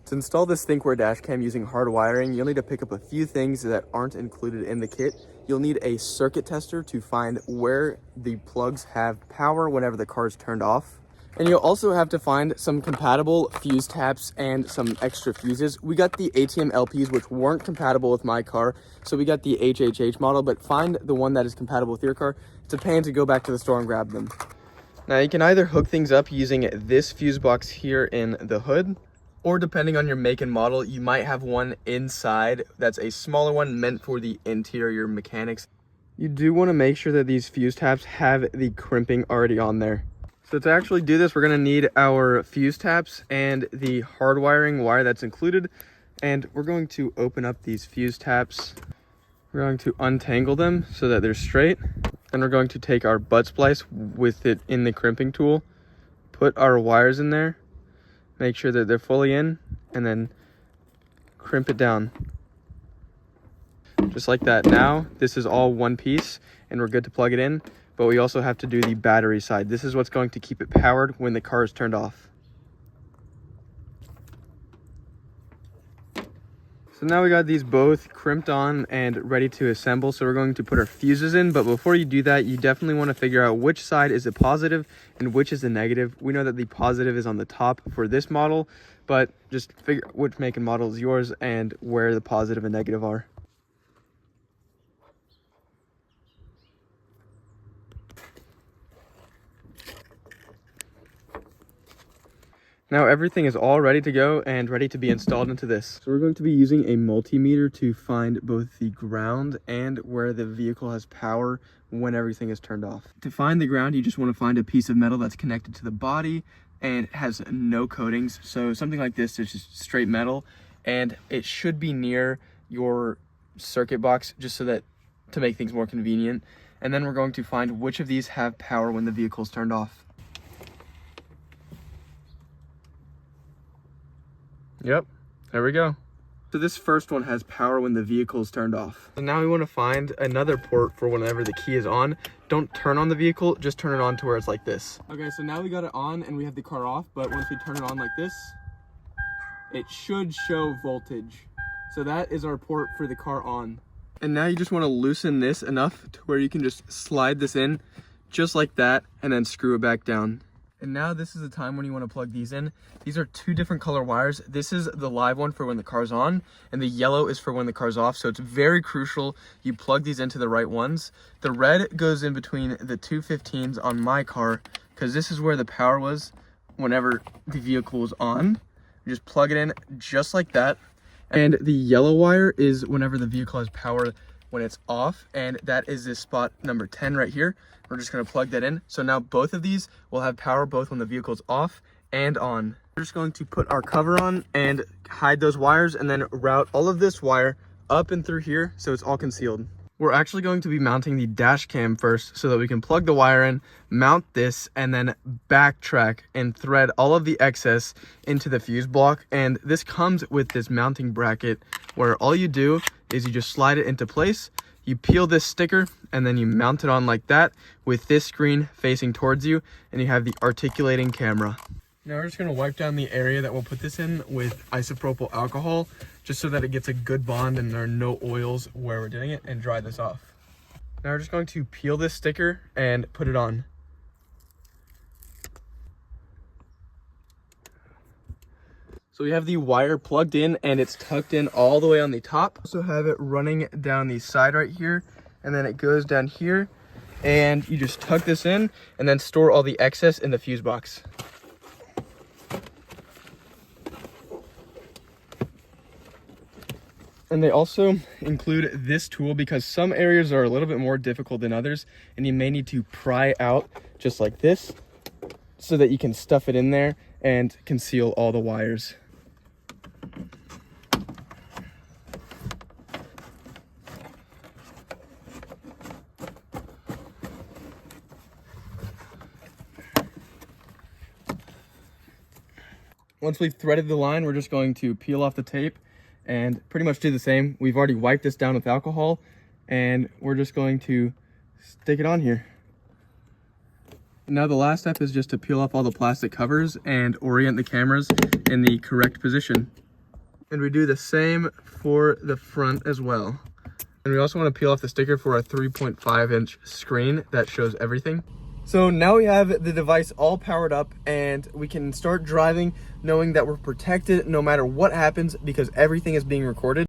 To install this THINKWARE dash cam using hard wiring, you'll need to pick up a few things that aren't included in the kit. You'll need a circuit tester to find where the plugs have power whenever the car is turned off. And you'll also have to find some compatible fuse taps and some extra fuses. We got the ATM LPs, which weren't compatible with my car, so we got the HHH model, but find the one that is compatible with your car. It's a pain to go back to the store and grab them. Now you can either hook things up using this fuse box here in the hood, or depending on your make and model, you might have one inside that's a smaller one meant for the interior mechanics. You do want to make sure that these fuse taps have the crimping already on there. So to actually do this, we're going to need our fuse taps and the hard wiring wire that's included. And we're going to open up these fuse taps. We're going to untangle them so that they're straight. Then we're going to take our butt splice with it in the crimping tool, put our wires in there, make sure that they're fully in, and then crimp it down. Just like that. Now, this is all one piece, and we're good to plug it in, but we also have to do the battery side. This is what's going to keep it powered when the car is turned off. So now we got these both crimped on and ready to assemble. So we're going to put our fuses in, but before you do that, you definitely want to figure out which side is the positive and which is the negative. We know that the positive is on the top for this model, but just figure which make and model is yours and where the positive and negative are. Now everything is all ready to go and ready to be installed into this. So we're going to be using a multimeter to find both the ground and where the vehicle has power when everything is turned off. To find the ground, you just want to find a piece of metal that's connected to the body and has no coatings. So something like this is just straight metal, and it should be near your circuit box just so that to make things more convenient. And then we're going to find which of these have power when the vehicle is turned off. Yep, there we go. So this first one has power when the vehicle is turned off. So now we want to find another port for whenever the key is on. Don't turn on the vehicle, just turn it on to where it's like this. Okay, so now we got it on and we have the car off, but once we turn it on like this, it should show voltage. So that is our port for the car on. And now you just want to loosen this enough to where you can just slide this in just like that and then screw it back down. And now this is the time when you want to plug these in. These are two different color wires. This is the live one for when the car's on, and the yellow is for when the car's off. So it's very crucial you plug these into the right ones. The red goes in between the two 15s on my car, because this is where the power was whenever the vehicle was on. You just plug it in just like that. And the yellow wire is whenever the vehicle has power when it's off, and that is this spot number 10 right here. We're just going to plug that in. So now both of these will have power both when the vehicle's off and on. We're just going to put our cover on and hide those wires and then route all of this wire up and through here so it's all concealed. We're actually going to be mounting the dash cam first so that we can plug the wire in, mount this, and then backtrack and thread all of the excess into the fuse block. And this comes with this mounting bracket where all you do is you just slide it into place. You peel this sticker and then you mount it on like that with this screen facing towards you, and you have the articulating camera. Now we're just going to wipe down the area that we'll put this in with isopropyl alcohol just so that it gets a good bond and there are no oils where we're doing it, and dry this off. Now we're just going to peel this sticker and put it on. So we have the wire plugged in and it's tucked in all the way on the top. Also have it running down the side right here, and then it goes down here, and you just tuck this in and then store all the excess in the fuse box. And they also include this tool because some areas are a little bit more difficult than others, and you may need to pry out just like this so that you can stuff it in there and conceal all the wires. Once we've threaded the line, we're just going to peel off the tape and pretty much do the same. We've already wiped this down with alcohol, and we're just going to stick it on here. Now the last step is just to peel off all the plastic covers and orient the cameras in the correct position. And we do the same for the front as well. And we also want to peel off the sticker for a 3.5-inch screen that shows everything. So now we have the device all powered up and we can start driving knowing that we're protected no matter what happens because everything is being recorded.